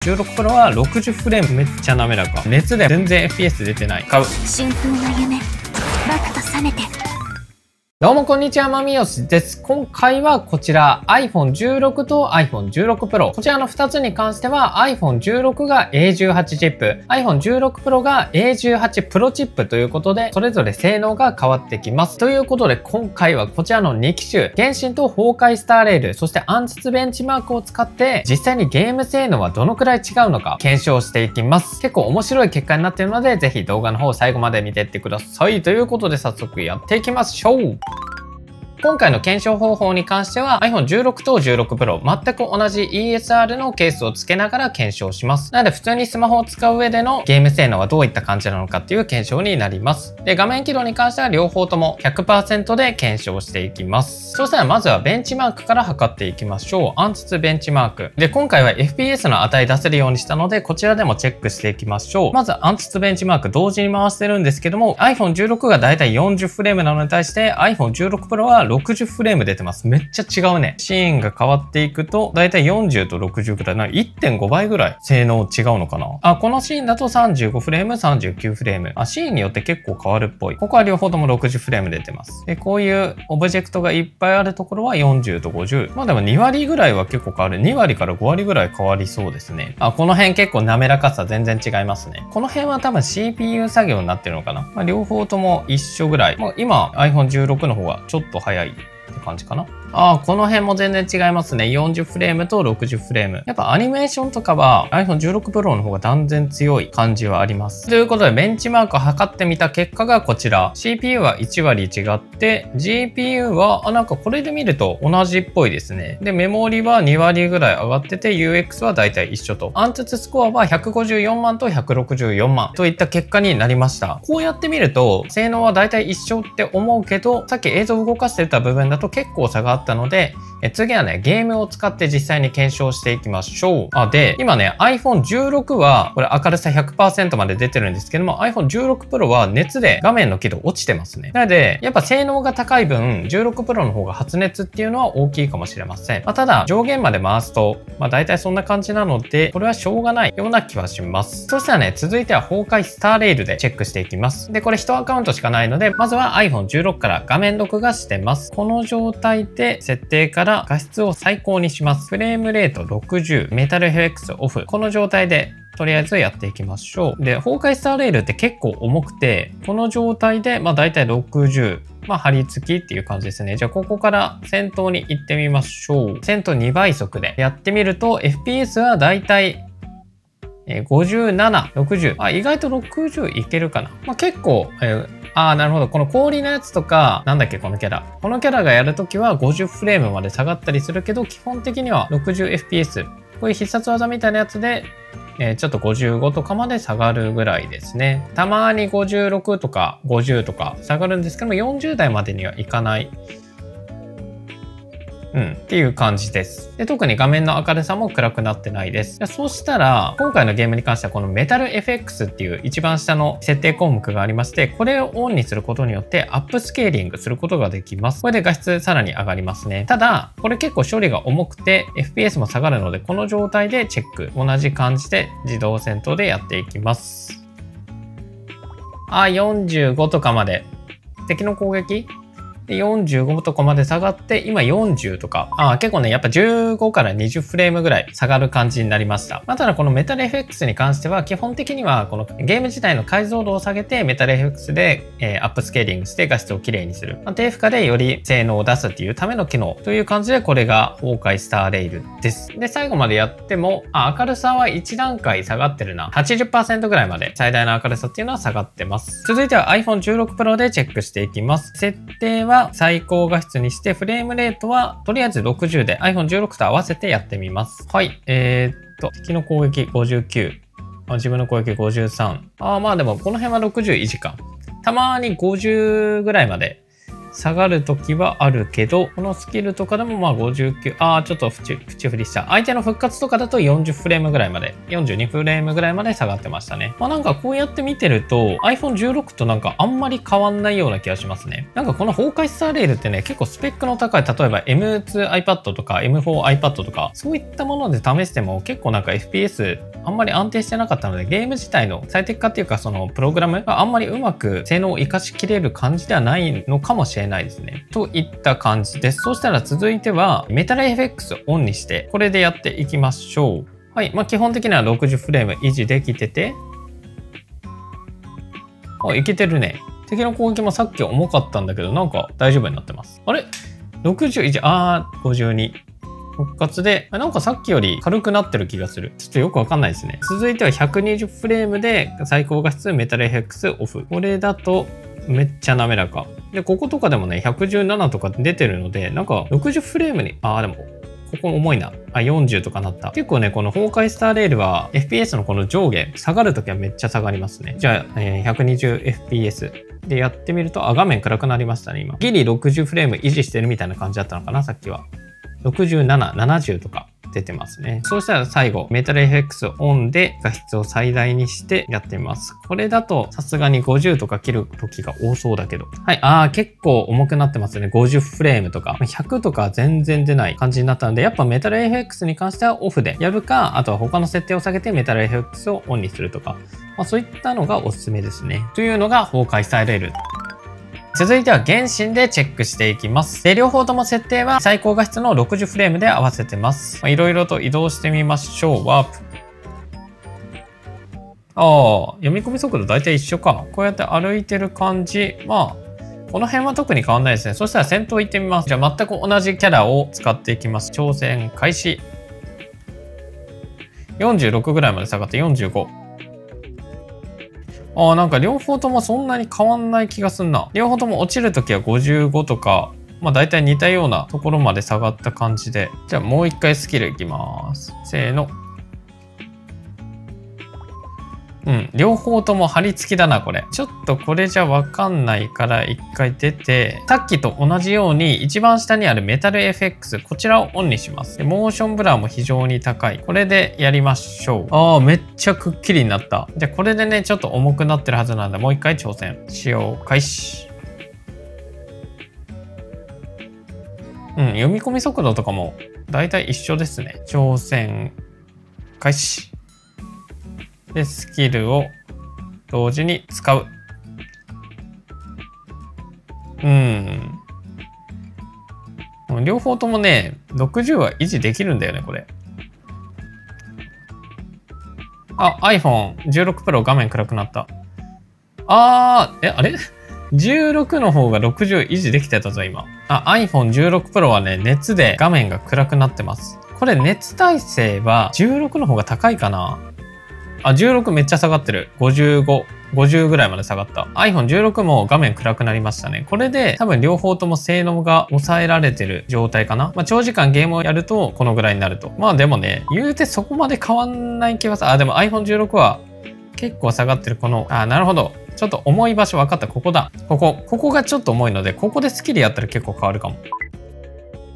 16 Pro は60フレームめっちゃ滑らか。熱で全然 FPS 出てない。買う。春風の夢、バクと覚めて。どうもこんにちは、まみよしです。今回はこちら iPhone 16と iPhone 16 Pro。こちらの2つに関しては iPhone 16が A18 チップ、iPhone 16 Pro が A18 Pro チップということで、それぞれ性能が変わってきます。ということで今回はこちらの2機種、原神と崩壊スターレール、そして暗殺ベンチマークを使って実際にゲーム性能はどのくらい違うのか検証していきます。結構面白い結果になっているので、ぜひ動画の方最後まで見ていってください。ということで早速やっていきましょう。今回の検証方法に関しては iPhone 16と16 Pro 全く同じ ESR のケースを付けながら検証します。なので普通にスマホを使う上でのゲーム性能はどういった感じなのかっていう検証になります。で、画面起動に関しては両方とも 100% で検証していきます。そしたらまずはベンチマークから測っていきましょう。暗殺ベンチマーク。で、今回は FPS の値出せるようにしたのでこちらでもチェックしていきましょう。まず暗殺ベンチマーク同時に回してるんですけども iPhone 16がだいたい40フレームなのに対して iPhone 16 Pro は60フレーム出てます。めっちゃ違うね。シーンが変わっていくと、だいたい40と60くらい、1.5 倍ぐらい性能違うのかな。このシーンだと35フレーム、39フレーム。シーンによって結構変わるっぽい。ここは両方とも60フレーム出てます。で、こういうオブジェクトがいっぱいあるところは40と50。まあでも2割ぐらいは結構変わる。2割から5割ぐらい変わりそうですね。この辺結構滑らかさ全然違いますね。この辺は多分 CPU 作業になってるのかな。両方とも一緒ぐらい。今 iPhone 16の方がちょっと早いって感じかな。この辺も全然違いますね。40フレームと60フレーム。やっぱアニメーションとかは iPhone 16 Pro の方が断然強い感じはあります。ということでベンチマークを測ってみた結果がこちら。CPU は1割違って、GPU はなんかこれで見ると同じっぽいですね。で、メモリは2割ぐらい上がってて、UX はだいたい一緒と。暗殺スコアは154万と164万といった結果になりました。こうやってみると、性能はだいたい一緒って思うけど、さっき映像を動かしてた部分だと結構差があったので、次はね、ゲームを使って実際に検証していきましょう。で、今ね、iPhone 16は、これ明るさ 100% まで出てるんですけども、iPhone 16 Pro は熱で画面の輝度落ちてますね。なので、やっぱ性能が高い分、16 Pro の方が発熱っていうのは大きいかもしれません。ただ、上限まで回すと、大体そんな感じなので、これはしょうがないような気はします。そしたらね、続いては崩壊スターレールでチェックしていきます。で、これ1アカウントしかないので、まずは iPhone 16から画面録画してます。この状態で設定から画質を最高にします。フレームレート60、メタル FX オフ。この状態でとりあえずやっていきましょう。で、崩壊スターレールって結構重くて、この状態でだいたい60、張り付きっていう感じですね。じゃあここから先頭に行ってみましょう。先頭2倍速でやってみると FPS はだいたい57、60。意外と60いけるかな。結構、なるほど。この氷のやつとか、なんだっけ、このキャラ。このキャラがやるときは50フレームまで下がったりするけど、基本的には 60fps。こういう必殺技みたいなやつで、ちょっと55とかまで下がるぐらいですね。たまに56とか50とか下がるんですけども、40代までにはいかない。っていう感じです。で、特に画面の明るさも暗くなってないです。そうしたら、今回のゲームに関してはこのメタル FX っていう一番下の設定項目がありまして、これをオンにすることによってアップスケーリングすることができます。これで画質さらに上がりますね。ただ、これ結構処理が重くて FPS も下がるので、この状態でチェック。同じ感じで自動戦闘でやっていきます。45とかまで。敵の攻撃で45とかまで下がって、今40とか。結構ね、やっぱ15から20フレームぐらい下がる感じになりました。ただこのメタル FX に関しては、基本的にはこのゲーム自体の解像度を下げて、メタル FX で、アップスケーリングして画質をきれいにする。低負荷でより性能を出すっていうための機能という感じで、これが崩壊スターレイルです。で、最後までやっても、明るさは1段階下がってるな。80% ぐらいまで最大の明るさっていうのは下がってます。続いては iPhone 16 Pro でチェックしていきます。設定は最高画質にして、フレームレートはとりあえず60で iPhone 16と合わせてやってみます。はい。敵の攻撃59。自分の攻撃53。でもこの辺は60維持か。たまに50ぐらいまで下がる時はあるけど、このスキルとかでもまあ59、ちょっと口振りした。相手の復活とかだと40フレームぐらいまで、42フレームぐらいまで下がってましたね。まあなんかこうやって見てると iPhone 16となんかあんまり変わんないような気がしますね。なんかこの崩壊スターレールってね、結構スペックの高い、例えば M2iPad とか M4iPad とか、そういったもので試しても結構なんか FPS あんまり安定してなかったので、ゲーム自体の最適化っていうか、そのプログラムがあんまりうまく性能を活かしきれる感じではないのかもしれないですね。といった感じです。そしたら続いては、メタル FX オンにして、これでやっていきましょう。はい。まあ基本的には60フレーム維持できてて、いけてるね。敵の攻撃もさっき重かったんだけど、なんか大丈夫になってます。あれ ?61、52。復活で、なんかさっきより軽くなってる気がする。ちょっとよくわかんないですね。続いては120フレームで最高画質メタル FX オフ。これだとめっちゃ滑らか。で、こことかでもね、117とか出てるので、なんか60フレームに、でも、ここ重いな。40とかなった。結構ね、この崩壊スターレールは FPS のこの上下、下がるときはめっちゃ下がりますね。じゃあ、120fps でやってみると、画面暗くなりましたね、今。ギリ60フレーム維持してるみたいな感じだったのかな、さっきは。67、70とか出てますね。そうしたら最後、メタル FX オンで画質を最大にしてやってみます。これだとさすがに50とか切る時が多そうだけど。はい、結構重くなってますね。50フレームとか。100とか全然出ない感じになったので、やっぱメタル FX に関してはオフでやるか、あとは他の設定を下げてメタル FX をオンにするとか。そういったのがおすすめですね。というのが崩壊スタイルレール。続いては原神でチェックしていきます。で、両方とも設定は最高画質の60フレームで合わせてます。いろいろと移動してみましょう。ワープ。読み込み速度大体一緒か。こうやって歩いてる感じ。この辺は特に変わんないですね。そしたら戦闘行ってみます。じゃあ全く同じキャラを使っていきます。挑戦開始。46ぐらいまで下がって45。なんか両方ともそんなに変わんない気がすんな。両方とも落ちるときは55とか、大体似たようなところまで下がった感じで。じゃあもう一回スキルいきます。せーの。両方とも貼り付きだな、これ。ちょっとこれじゃわかんないから一回出て、さっきと同じように一番下にあるメタル FX、こちらをオンにします。でモーションブラーも非常に高い。これでやりましょう。めっちゃくっきりになった。じゃあこれでね、ちょっと重くなってるはずなんで、もう一回挑戦。使用開始。読み込み速度とかもだいたい一緒ですね。挑戦開始。で、スキルを同時に使う。両方ともね、60は維持できるんだよね、これ。iPhone 16 Pro 画面暗くなった。あれ ?16 の方が60維持できてたぞ、今。iPhone 16 Pro はね、熱で画面が暗くなってます。これ熱耐性は16の方が高いかな？16めっちゃ下がってる。55、50ぐらいまで下がった。iPhone 16も画面暗くなりましたね。これで多分両方とも性能が抑えられてる状態かな。長時間ゲームをやるとこのぐらいになると。でもね、言うてそこまで変わんない気はでも iPhone 16は結構下がってる。この、なるほど。ちょっと重い場所分かった。ここだ。ここがちょっと重いので、ここでスキルやったら結構変わるかも。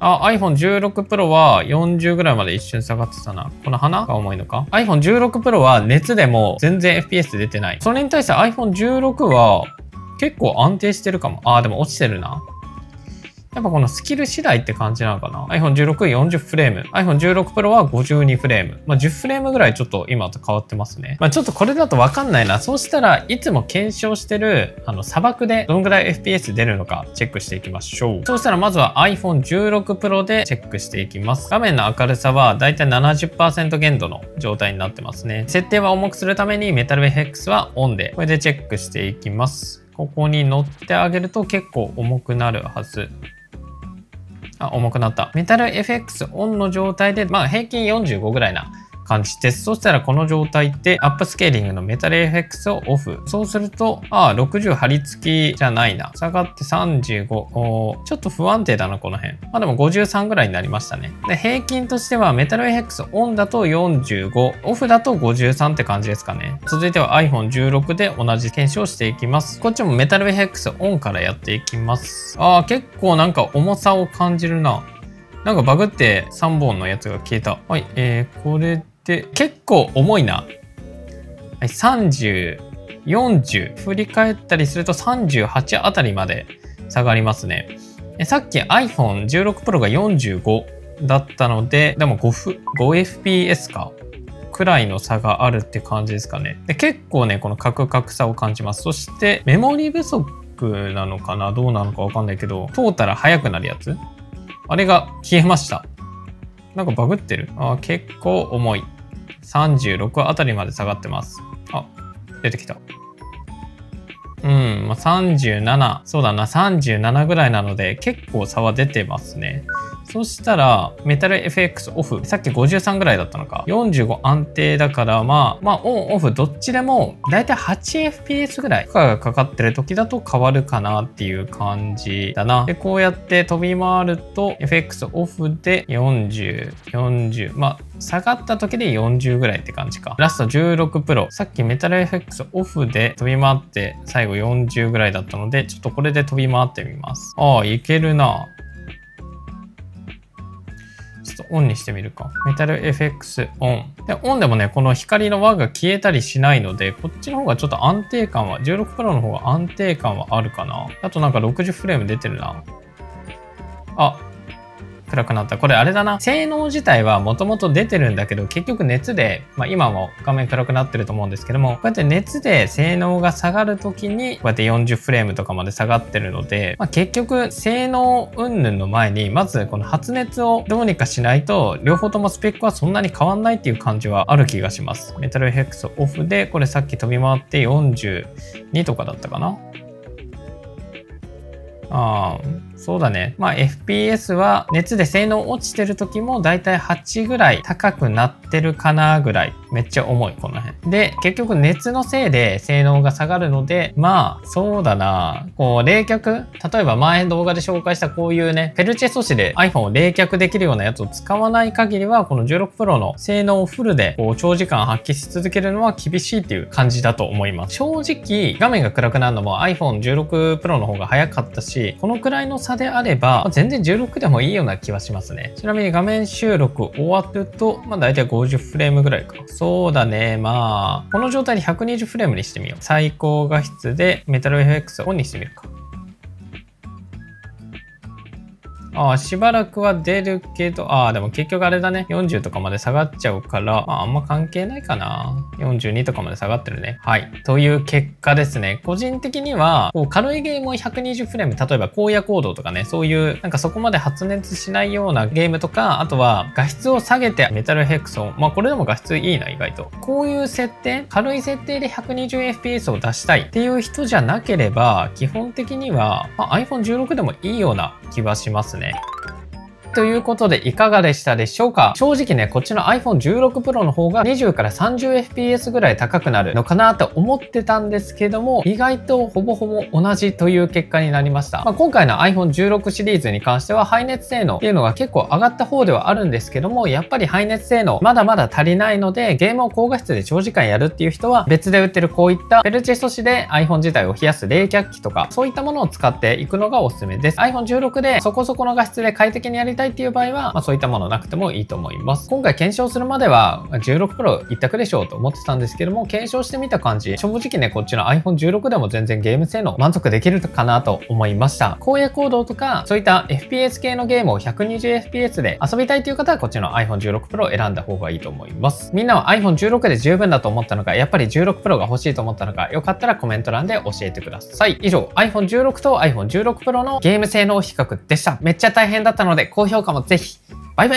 iPhone 16 Pro は40ぐらいまで一瞬下がってたな。この鼻が重いのか？ iPhone 16 Pro は熱でも全然 FPS 出てない。それに対して iPhone 16は結構安定してるかも。でも落ちてるな。やっぱこのスキル次第って感じなのかな。iPhone 16 40フレーム。iPhone 16 Pro は52フレーム。10フレームぐらいちょっと今と変わってますね。ちょっとこれだとわかんないな。そうしたらいつも検証してる砂漠でどのぐらい FPS 出るのかチェックしていきましょう。そうしたらまずは iPhone 16 Pro でチェックしていきます。画面の明るさはだいたい 70% 限度の状態になってますね。設定は重くするためにメタル FX はオンで、これでチェックしていきます。ここに乗ってあげると結構重くなるはず。重くなった。メタル FX オンの状態で、平均45ぐらいな感じです。そしたらこの状態でアップスケーリングのメタル FX をオフ。そうすると、60貼り付きじゃないな。下がって35。ちょっと不安定だな、この辺。でも53ぐらいになりましたね。で、平均としてはメタル FX オンだと45、オフだと53って感じですかね。続いては iPhone16 で同じ検証していきます。こっちもメタル FX オンからやっていきます。結構なんか重さを感じるな。なんかバグって3本のやつが消えた。はい、これで結構重いな。はい、30、40。振り返ったりすると38あたりまで下がりますね。さっき iPhone16 Pro が45だったので、でも 5fps か。くらいの差があるって感じですかね。で、結構ね、このカクカクさを感じます。そしてメモリ不足なのかな、どうなのかわかんないけど、通ったら速くなるやつ、あれが消えました。なんかバグってる。結構重い。36あたりまで下がってます。出てきた。37。そうだな、37ぐらいなので結構差は出てますね。そしたら、メタル FX オフ。さっき53ぐらいだったのか。45安定だから、オン、オフ、どっちでも、だいたい 8fps ぐらい負荷がかかってる時だと変わるかなっていう感じだな。で、こうやって飛び回ると、FX オフで40、40。下がった時で40ぐらいって感じか。ラスト16 Pro。さっきメタル FX オフで飛び回って、最後40ぐらいだったので、ちょっとこれで飛び回ってみます。いけるな。ちょっとオンにしてみるか。メタル FX オン。で、オンでもね、この光の輪が消えたりしないので、こっちの方がちょっと安定感は、16 Pro の方が安定感はあるかな。あとなんか60フレーム出てるな。暗くなった。これあれだな。性能自体はもともと出てるんだけど、結局熱で、今も画面暗くなってると思うんですけども、こうやって熱で性能が下がるときに、こうやって40フレームとかまで下がってるので、結局性能云々の前に、まずこの発熱をどうにかしないと、両方ともスペックはそんなに変わんないっていう感じはある気がします。メタル FX オフで、これさっき飛び回って42とかだったかな。そうだね。FPS は熱で性能落ちてる時もだいたい8ぐらい高くなってるかなぐらい。めっちゃ重い、この辺。で、結局熱のせいで性能が下がるので、そうだな。こう、冷却。例えば前動画で紹介したこういうね、ペルチェ素子で iPhone を冷却できるようなやつを使わない限りは、この16 Pro の性能をフルでこう長時間発揮し続けるのは厳しいっていう感じだと思います。正直、画面が暗くなるのも iPhone 16 Pro の方が早かったし、このくらいの差であれば、全然16でもいいような気はしますね。ちなみに画面収録終わると、だいたい50フレームぐらいか。そうだね。この状態で120フレームにしてみよう。最高画質でメタル FX をオンにしてみるか。しばらくは出るけど、でも結局あれだね。40とかまで下がっちゃうから、あんま関係ないかな。42とかまで下がってるね。はい。という結果ですね。個人的には、軽いゲームを120フレーム、例えば荒野行動とかね、そういう、なんかそこまで発熱しないようなゲームとか、あとは画質を下げてメタル FX を、これでも画質いいな、意外と。こういう設定、軽い設定で 120fps を出したいっていう人じゃなければ、基本的には、iPhone 16でもいいような気はしますね。ということでいかがでしたでしょうか。正直ね、こっちの iPhone 16 Pro の方が20から 30fps ぐらい高くなるのかなと思ってたんですけども、意外とほぼほぼ同じという結果になりました。今回の iPhone 16シリーズに関しては排熱性能っていうのが結構上がった方ではあるんですけども、やっぱり排熱性能まだまだ足りないので、ゲームを高画質で長時間やるっていう人は別で売ってるこういったペルチェ素子で iPhone 自体を冷やす冷却器とか、そういったものを使っていくのがおすすめです。iPhone 16でそこそこの画質で快適にやりたいっていう場合は、そういったものなくてもいいと思います。今回検証するまでは16 Pro 一択でしょうと思ってたんですけども、検証してみた感じ、正直ね、こっちの iPhone 16でも全然ゲーム性能満足できるかなと思いました。荒野行動とか、そういった FPS 系のゲームを 120fps で遊びたいという方は、こっちの iPhone 16 Pro を選んだ方がいいと思います。みんなは iPhone 16で十分だと思ったのか、やっぱり16 Pro が欲しいと思ったのか、よかったらコメント欄で教えてください。以上、iPhone 16と iPhone 16 Pro のゲーム性能比較でした。めっちゃ大変だったので、高評価もぜひ。バイバイ。